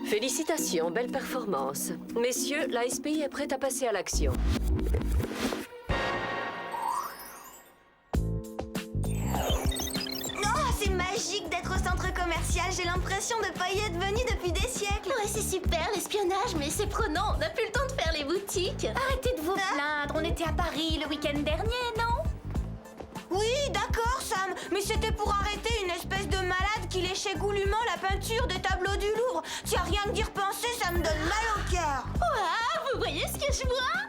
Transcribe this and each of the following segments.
Félicitations, belle performance. Messieurs, la SPI est prête à passer à l'action. Oh, c'est magique d'être au centre commercial. J'ai l'impression de pas y être venue depuis des siècles. Ouais, c'est super l'espionnage, mais c'est prenant. On n'a plus le temps de faire les boutiques. Arrêtez de vous plaindre. On était à Paris le week-end dernier, non? Oui, d'accord, Sam. Mais c'était pour arrêter une espèce de malade qui léchait goulûment la peinture des tableaux du Louvre. Tiens, rien que d'y repenser, ça me donne mal au cœur. Waouh, vous voyez ce que je vois?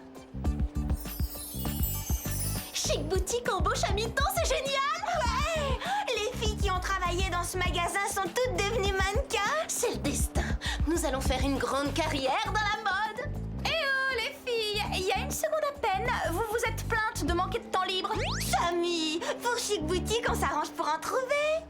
Chic boutique embauche à mi-temps, c'est génial! Ouais! Les filles qui ont travaillé dans ce magasin sont toutes devenues mannequins. C'est le destin. Nous allons faire une grande carrière dans la mode. Eh oh, les filles, il y a une seconde à peine. Vous vous êtes plaintes de manquer de temps libre. Samy, pour Chic Boutique, on s'arrange pour en trouver.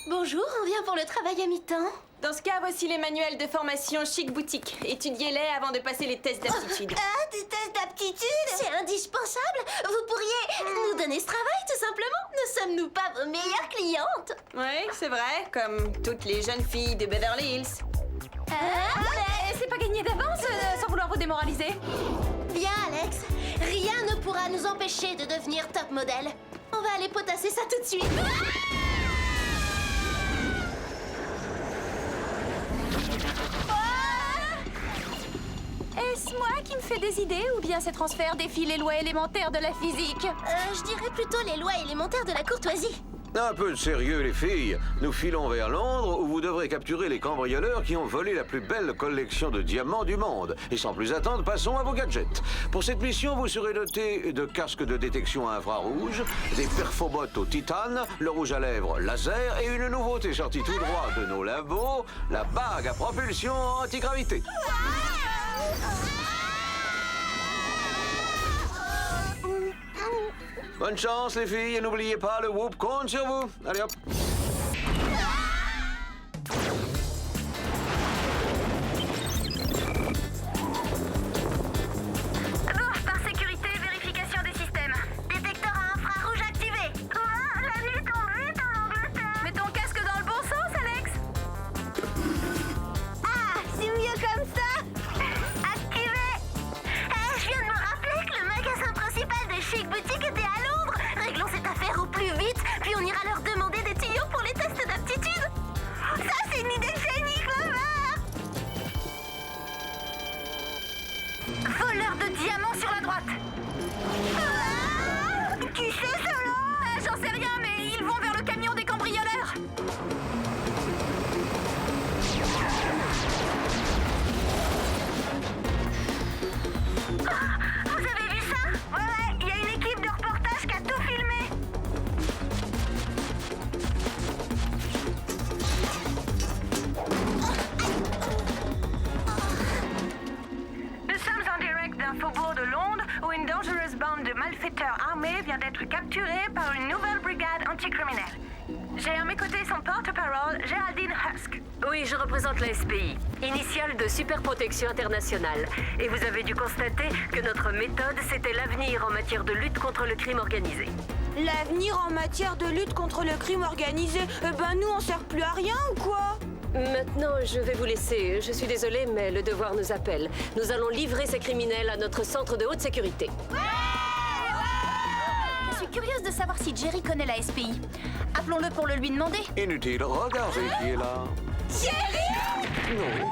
Bonjour, on vient pour le travail à mi-temps. Dans ce cas, voici les manuels de formation Chic Boutique. Étudiez-les avant de passer les tests d'aptitude. Ah, des tests d'aptitude? C'est indispensable. Vous pourriez nous donner ce travail, tout simplement. Ne sommes-nous pas vos meilleures clientes? Oui, c'est vrai, comme toutes les jeunes filles de Beverly Hills. Mais c'est pas gagné d'avance, sans vouloir vous démoraliser. Bien, Alex. Rien ne pourra nous empêcher de devenir top modèle. On va aller potasser ça tout de suite. Est-ce moi qui me fais des idées ou bien ces transferts défient les lois élémentaires de la physique? Je dirais plutôt les lois élémentaires de la courtoisie. Un peu de sérieux, les filles. Nous filons vers Londres où vous devrez capturer les cambrioleurs qui ont volé la plus belle collection de diamants du monde. Et sans plus attendre, passons à vos gadgets. Pour cette mission, vous serez dotés de casques de détection infrarouge, des perfobottes au titane, le rouge à lèvres laser et une nouveauté sortie tout droit de nos labos, la bague à propulsion antigravité. Bonne chance, les filles, et n'oubliez pas, le whoop compte sur vous. Allez, hop. Par sécurité, vérification des systèmes. Détecteur à infrarouge activé. Quoi? La nuit tombe vite en Angleterre. Mets ton casque dans le bon sens, Alex. Ah, c'est mieux comme ça. Activé. Je viens de me rappeler que le magasin principal de Chic Boutique était à Londres. Réglons cette affaire au plus vite, puis on ira leur demander des tuyaux pour les tests d'aptitude. Ça, c'est une idée génie, Clover. Voleur de diamants sur la droite. Qui c'est cela? J'en sais rien, mais ils vont vers le camion des cambrioleurs. Vous avez vu ça? Ouais, il y a une équipe de reportage qui a tout filmé. Nous sommes en direct d'un faubourg de Londres où une dangereuse bande de malfaiteurs armés vient d'être capturée par une nouvelle brigade anticriminelle. J'ai à mes côtés son porte-parole, Géraldine Husk. Oui, je représente la SPI, initiale de Super Protection Internationale. Et vous avez dû constater que notre méthode, c'était l'avenir en matière de lutte contre le crime organisé. L'avenir en matière de lutte contre le crime organisé, nous on sert plus à rien ou quoi? Maintenant, je vais vous laisser. Je suis désolée, mais le devoir nous appelle. Nous allons livrer ces criminels à notre centre de haute sécurité. Je suis curieuse de savoir si Jerry connaît la SPI. Appelons-le pour le lui demander. Inutile, regardez qui est là. Jerry! Non.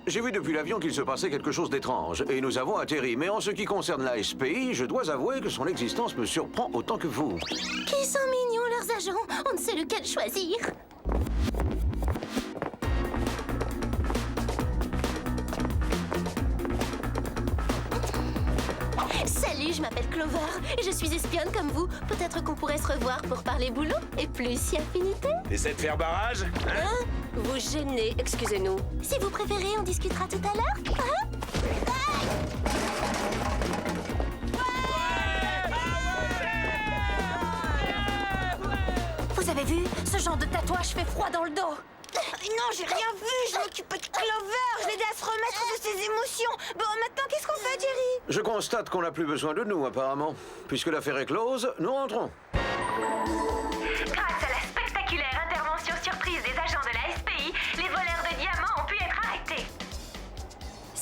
J'ai vu depuis l'avion qu'il se passait quelque chose d'étrange, et nous avons atterri. Mais en ce qui concerne la SPI, je dois avouer que son existence me surprend autant que vous. Qui sont mignons, leurs agents. On ne sait lequel choisir. Salut, je m'appelle Clover et je suis espionne comme vous. Peut-être qu'on pourrait se revoir pour parler boulot et plus si affinité. T'essaies de faire barrage? Hein? Vous gênez, excusez-nous. Si vous préférez, on discutera tout à l'heure. Hein? Vous avez vu? Ce genre de tatouage fait froid dans le dos. Non, j'ai rien vu, je m'occupais de Clover, je l'ai aidé à se remettre de ses émotions. Bon, maintenant, qu'est-ce qu'on fait, Jerry? Je constate qu'on n'a plus besoin de nous, apparemment. Puisque l'affaire est close, nous rentrons. Grâce à la spectaculaire intervention surprise des agents de la SPI, les voleurs de diamants ont pu être arrêtés.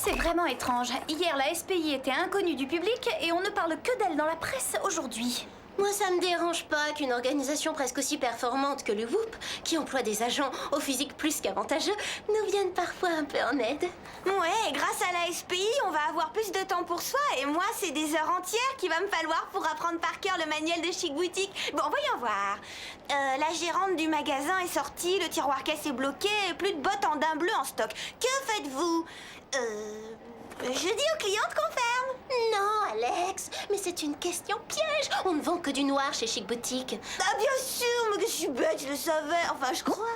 C'est vraiment étrange. Hier, la SPI était inconnue du public et on ne parle que d'elle dans la presse aujourd'hui. Moi, ça me dérange pas qu'une organisation presque aussi performante que le WHOOP, qui emploie des agents au physique plus qu'avantageux, nous vienne parfois un peu en aide. Ouais, grâce à la SPI, on va avoir plus de temps pour soi. Et moi, c'est des heures entières qu'il va me falloir pour apprendre par cœur le manuel de Chic Boutique. Bon, voyons voir. La gérante du magasin est sortie, le tiroir caisse est bloqué, et plus de bottes en daim bleu en stock. Que faites-vous? Je dis aux clientes qu'on ferme. Non, Alex, mais c'est une question piège. On ne vend que du noir chez Chic Boutique. Ah, bien sûr, mais que je suis bête, je le savais. Enfin, je crois.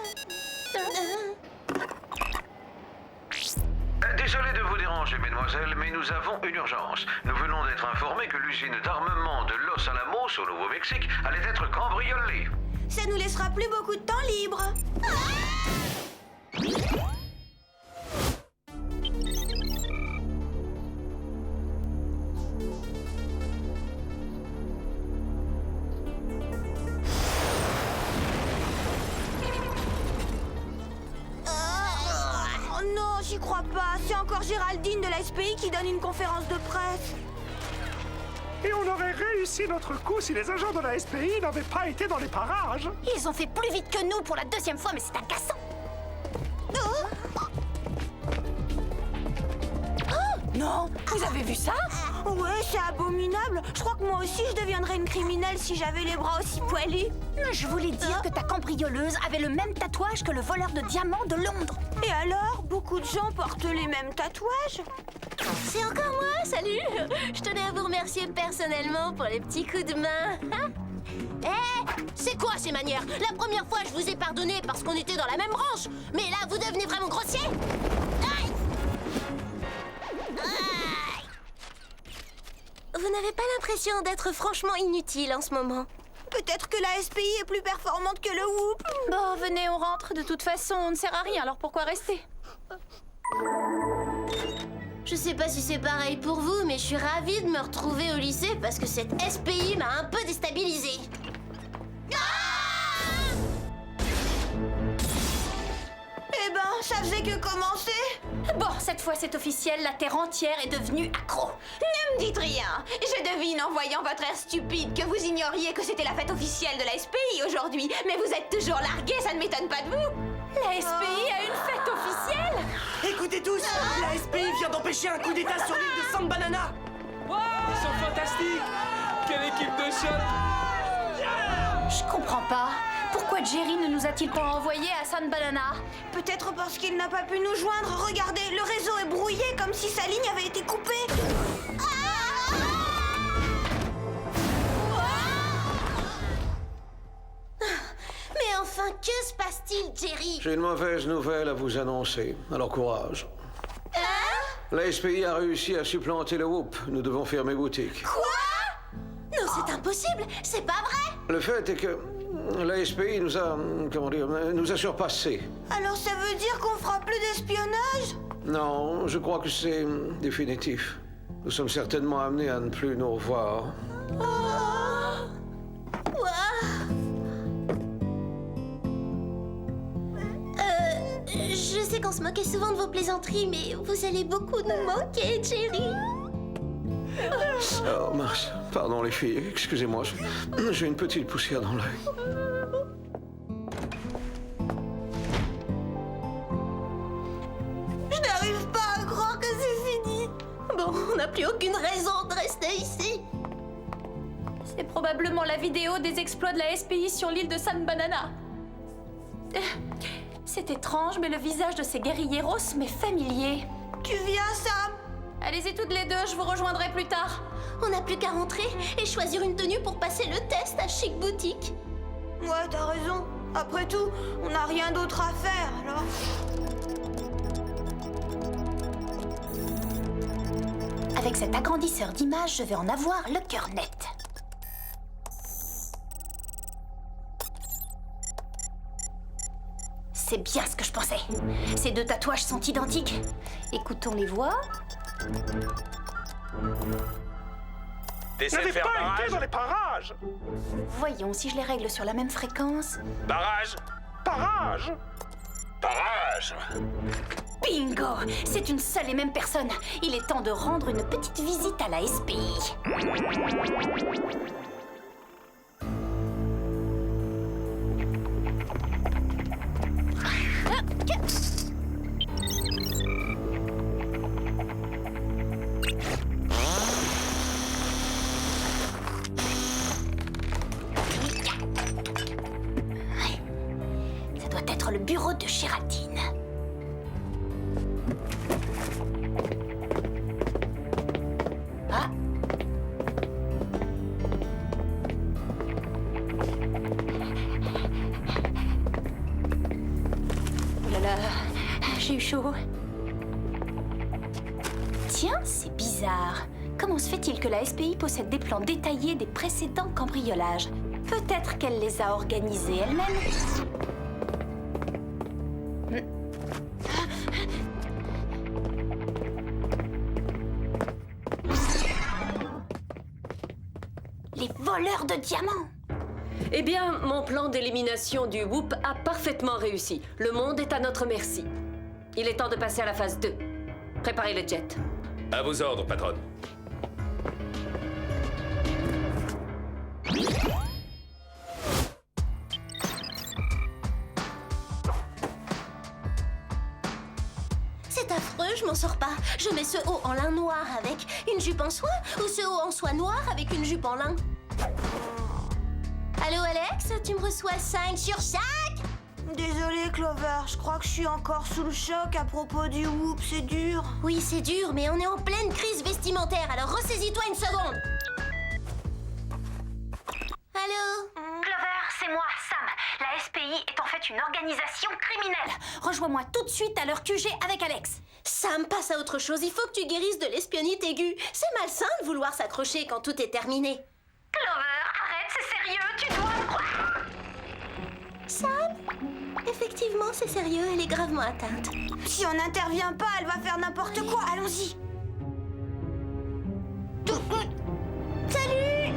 Désolé de vous déranger, mesdemoiselles, mais nous avons une urgence. Nous venons d'être informés que l'usine d'armement de Los Alamos, au Nouveau-Mexique, allait être cambriolée. Ça nous laissera plus beaucoup de temps libre. Oh non, j'y crois pas. C'est encore Géraldine de la SPI qui donne une conférence de presse. Et on aurait réussi notre coup si les agents de la SPI n'avaient pas été dans les parages. Ils ont fait plus vite que nous pour la deuxième fois, mais c'est agaçant. Non, vous avez vu ça? Ouais, c'est abominable. Je crois que moi aussi je deviendrais une criminelle si j'avais les bras aussi poilus. Je voulais dire que ta cambrioleuse avait le même tatouage que le voleur de diamants de Londres. Et alors, beaucoup de gens portent les mêmes tatouages? C'est encore moi, salut. Je tenais à vous remercier personnellement pour les petits coups de main. C'est quoi ces manières? La première fois, je vous ai pardonné parce qu'on était dans la même branche. Mais là, vous devenez vraiment grossier. Aïe! Aïe! Vous n'avez pas l'impression d'être franchement inutile en ce moment? Peut-être que la SPI est plus performante que le WHOOP. Bon, venez, on rentre. De toute façon, on ne sert à rien, alors pourquoi rester? Je sais pas si c'est pareil pour vous, mais je suis ravie de me retrouver au lycée parce que cette SPI m'a un peu déstabilisée. Eh ben, ça faisait que commencer. Bon, cette fois c'est officiel, la Terre entière est devenue accro. Ne me dites rien. Je devine en voyant votre air stupide que vous ignoriez que c'était la fête officielle de la SPI aujourd'hui. Mais vous êtes toujours largués, ça ne m'étonne pas de vous. La SPI a une fête officielle. Écoutez tous, la SPI vient d'empêcher un coup d'état sur l'île de San Banana. Ils sont fantastiques. Quelle équipe de choc. Je comprends pas. Pourquoi Jerry ne nous a-t-il pas envoyés à San Banana? Peut-être parce qu'il n'a pas pu nous joindre. Regardez, le réseau est brouillé comme si sa ligne avait été coupée. Mais enfin, que se passe-t-il, Jerry? J'ai une mauvaise nouvelle à vous annoncer. Alors courage. La SPI a réussi à supplanter le WHOOP. Nous devons fermer boutique. Quoi? Non, c'est impossible. C'est pas vrai. Le fait est que la SPI nous a, nous a surpassés. Alors ça veut dire qu'on fera plus d'espionnage? Non, je crois que c'est définitif. Nous sommes certainement amenés à ne plus nous revoir. Je sais qu'on se moquait souvent de vos plaisanteries, mais vous allez beaucoup nous manquer, Jerry. Oh mince, pardon les filles, excusez-moi, j'ai une petite poussière dans l'œil. Je n'arrive pas à croire que c'est fini. Bon, on n'a plus aucune raison de rester ici. C'est probablement la vidéo des exploits de la SPI sur l'île de San Banana. C'est étrange, mais le visage de ces guerrilleros m'est familier. Tu viens, Sam? Allez-y toutes les deux, je vous rejoindrai plus tard. On n'a plus qu'à rentrer et choisir une tenue pour passer le test à Chic Boutique. Ouais, t'as raison. Après tout, on n'a rien d'autre à faire, alors... Avec cet agrandisseur d'images, je vais en avoir le cœur net. C'est bien ce que je pensais. Ces deux tatouages sont identiques. Écoutons les voix. N'avez pas été dans les parages. Voyons si je les règle sur la même fréquence. Barrage. Parages. Barrage. Bingo! C'est une seule et même personne. Il est temps de rendre une petite visite à la SPI. Ça doit être le bureau de Géraldine. Ah! Oh là là, j'ai eu chaud. Tiens, c'est bizarre. Comment se fait-il que la SPI possède des plans détaillés des précédents cambriolages? Peut-être qu'elle les a organisés elle-même. Les voleurs de diamants! Eh bien, mon plan d'élimination du Whoop a parfaitement réussi. Le monde est à notre merci. Il est temps de passer à la phase 2. Préparez le jet. À vos ordres, patronne. C'est affreux, je m'en sors pas. Je mets ce haut en lin noir avec une jupe en soie ou ce haut en soie noire avec une jupe en lin. Allô Alex, tu me reçois 5 sur 5? Désolée Clover, je crois que je suis encore sous le choc à propos du Whoop, c'est dur. Oui, c'est dur, mais on est en pleine crise vestimentaire, alors ressaisis-toi une seconde. Allô? Clover, c'est moi, Sam. La SPI est en fait une organisation criminelle. Rejoins-moi tout de suite à leur QG avec Alex. Sam, passe à autre chose, il faut que tu guérisses de l'espionnite aiguë. C'est malsain de vouloir s'accrocher quand tout est terminé. Clover, arrête, c'est sérieux, tu dois me croire. Sam? Effectivement, c'est sérieux, elle est gravement atteinte. Si on n'intervient pas, elle va faire n'importe quoi, allons-y. Salut!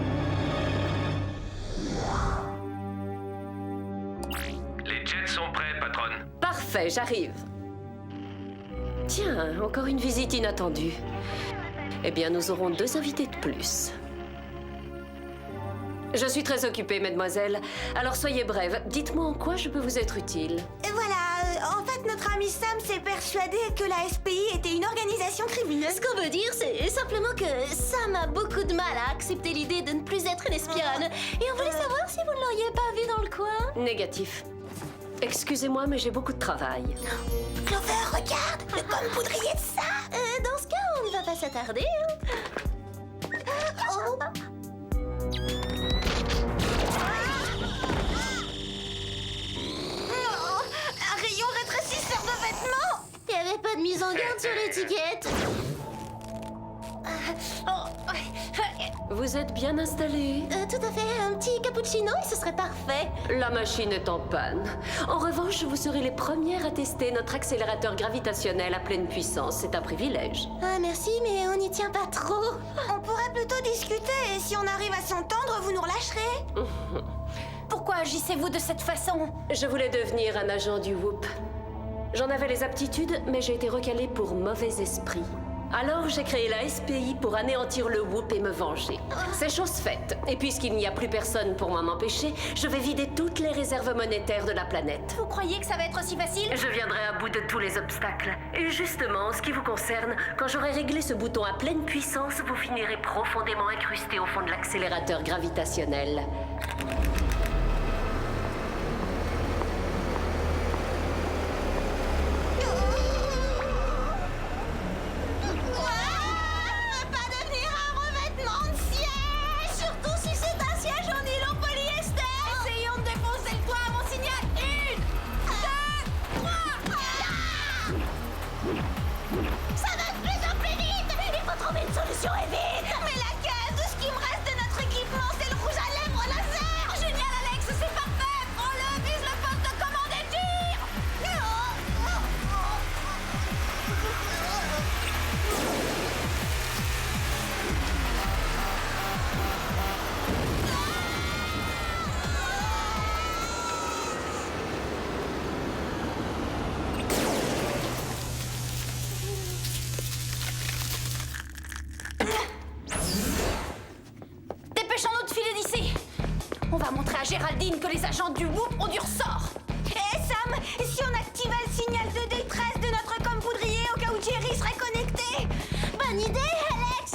Les jets sont prêts, patronne. Parfait, j'arrive. Tiens, encore une visite inattendue. Eh bien, nous aurons 2 invités de plus. Je suis très occupée, mademoiselle. Alors soyez brève. Dites-moi en quoi je peux vous être utile. Voilà, en fait, notre ami Sam s'est persuadé que la SPI était une organisation criminelle. Ce qu'on veut dire, c'est simplement que Sam a beaucoup de mal à accepter l'idée de ne plus être une espionne. Et on voulait savoir si vous ne l'auriez pas vu dans le coin. Négatif. Excusez-moi, mais j'ai beaucoup de travail. Clover, regarde, le gomme poudrier de ça. Dans ce cas, on ne va pas s'attarder. Oh. Un rayon rétrécisseur de vêtements. Il n'y avait pas de mise en garde sur l'étiquette. Vous êtes bien installé? Tout à fait, un petit cappuccino et ce serait parfait. La machine est en panne. En revanche, vous serez les premières à tester notre accélérateur gravitationnel à pleine puissance. C'est un privilège. Ah merci, mais on n'y tient pas trop. On pourrait plutôt discuter et si on arrive à s'entendre, vous nous relâcherez. Pourquoi agissez-vous de cette façon? Je voulais devenir un agent du Whoop. J'en avais les aptitudes, mais j'ai été recalé pour mauvais esprit. Alors j'ai créé la SPI pour anéantir le Whoop et me venger. C'est chose faite. Et puisqu'il n'y a plus personne pour m'en empêcher, je vais vider toutes les réserves monétaires de la planète. Vous croyez que ça va être aussi facile? Je viendrai à bout de tous les obstacles. Et justement, en ce qui vous concerne, quand j'aurai réglé ce bouton à pleine puissance, vous finirez profondément incrusté au fond de l'accélérateur gravitationnel. Solution est vite. Mais laquelle? Tout ce qui me reste de notre équipement, c'est le rouge à lèvres laser. On va montrer à Géraldine que les agents du Whoop ont du ressort. Hé Sam, et si on activait le signal de détresse de notre com-poudrier au cas où Jerry serait connecté? Bonne idée, Alex.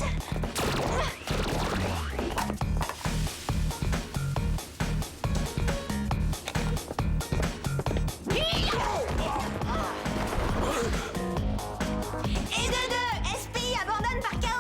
Et de deux, SPI abandonne par chaos.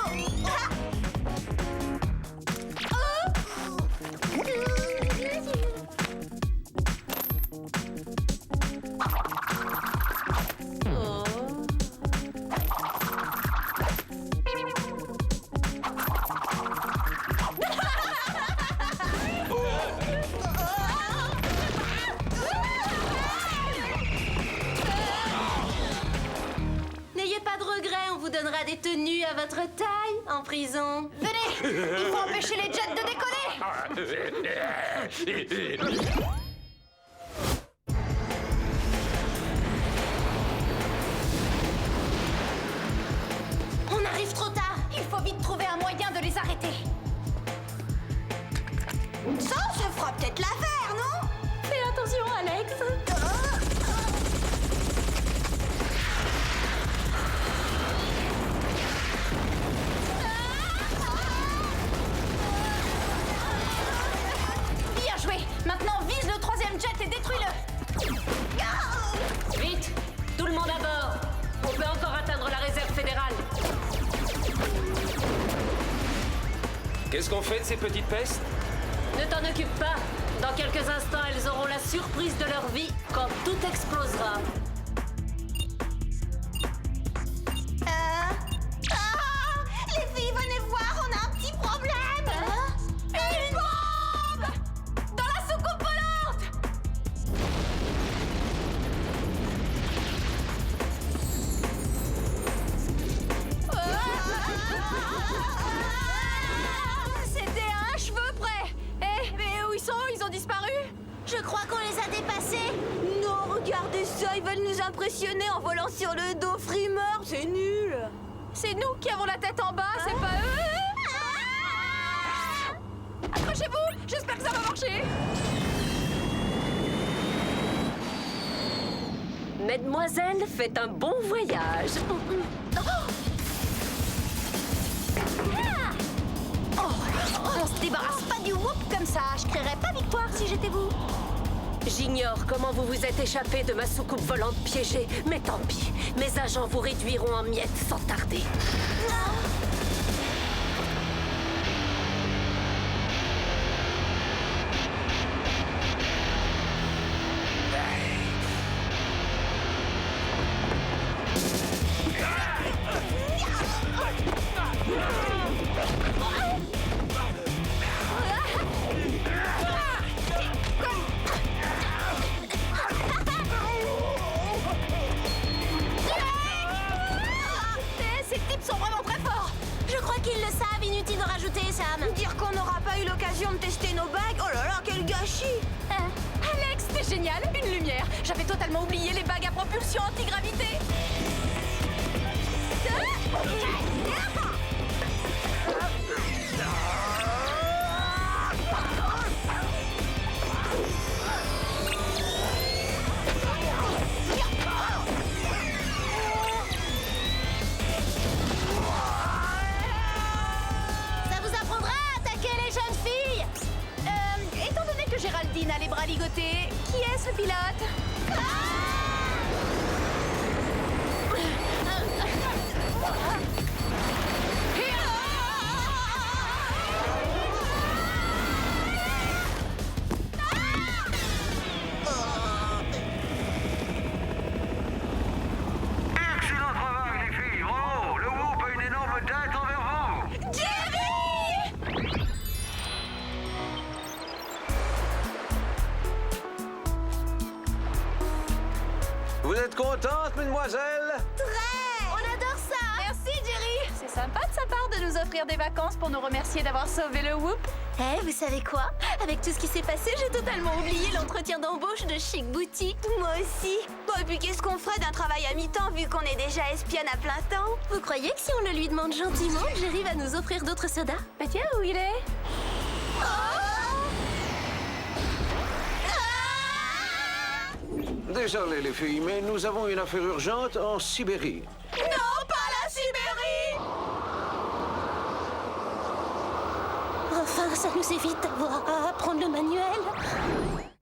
N'ayez pas de regrets, on vous donnera des tenues à votre taille en prison. Venez, il faut empêcher les jets de décoller. On arrive trop tard. Il faut vite trouver un moyen de les arrêter. Ça fera peut-être l'affaire, non? Fais attention, Alex. Bien joué. Maintenant, vise le troisième jet et détruis-le. Vite, tout le monde à bord. On peut encore atteindre la réserve fédérale. Qu'est-ce qu'on fait de ces petites pestes? Ne t'en occupe pas. Dans quelques instants, elles auront la surprise de leur vie quand tout explosera. Les filles, venez voir, on a un petit problème. Une bombe dans la soucoupe volante. C'était à un cheveu près. Eh, mais où ils sont? Ils ont disparu? Je crois qu'on les a dépassés. Non, regardez ça, ils veulent nous impressionner en volant sur le dos frimeur, c'est nul. C'est nous qui avons la tête en bas, c'est pas eux. Accrochez-vous, j'espère que ça va marcher. Mesdemoiselles, faites un bon voyage. On se débarrasse pas du Whoop comme ça. Je crierais pas victoire si j'étais vous. J'ignore comment vous vous êtes échappé de ma soucoupe volante piégée, mais tant pis. Mes agents vous réduiront en miettes sans tarder. Ces types sont vraiment très forts. Je crois qu'ils le savent, inutile de rajouter, Sam. Dire qu'on n'aura pas eu l'occasion de tester nos bagues, oh là là, quel gâchis. Alex, c'était génial, une lumière. J'avais totalement oublié les bagues à propulsion anti-gravité. Ça vous apprendra à attaquer les jeunes filles. Étant donné que Géraldine a les bras ligotés, qui est-ce le pilote? Excellent travail, les filles. Bravo. Le Whoop a une énorme dette envers vous. Vous êtes contente, mesdemoiselles? On adore ça. Merci, Jerry. C'est sympa de sa part de nous offrir des vacances pour nous remercier d'avoir sauvé le Whoop. Eh, vous savez quoi? Avec tout ce qui s'est passé, j'ai totalement oublié l'entretien d'embauche de Chic Boutique. Moi aussi. Bon, et puis qu'est-ce qu'on ferait d'un travail à mi-temps vu qu'on est déjà espionne à plein temps? Vous croyez que si on le lui demande gentiment, Jerry va nous offrir d'autres sodas? Bah tiens, où il est? Désolé les filles, mais nous avons une affaire urgente en Sibérie. Non, pas la Sibérie! Enfin, ça nous évite d'avoir à apprendre le manuel.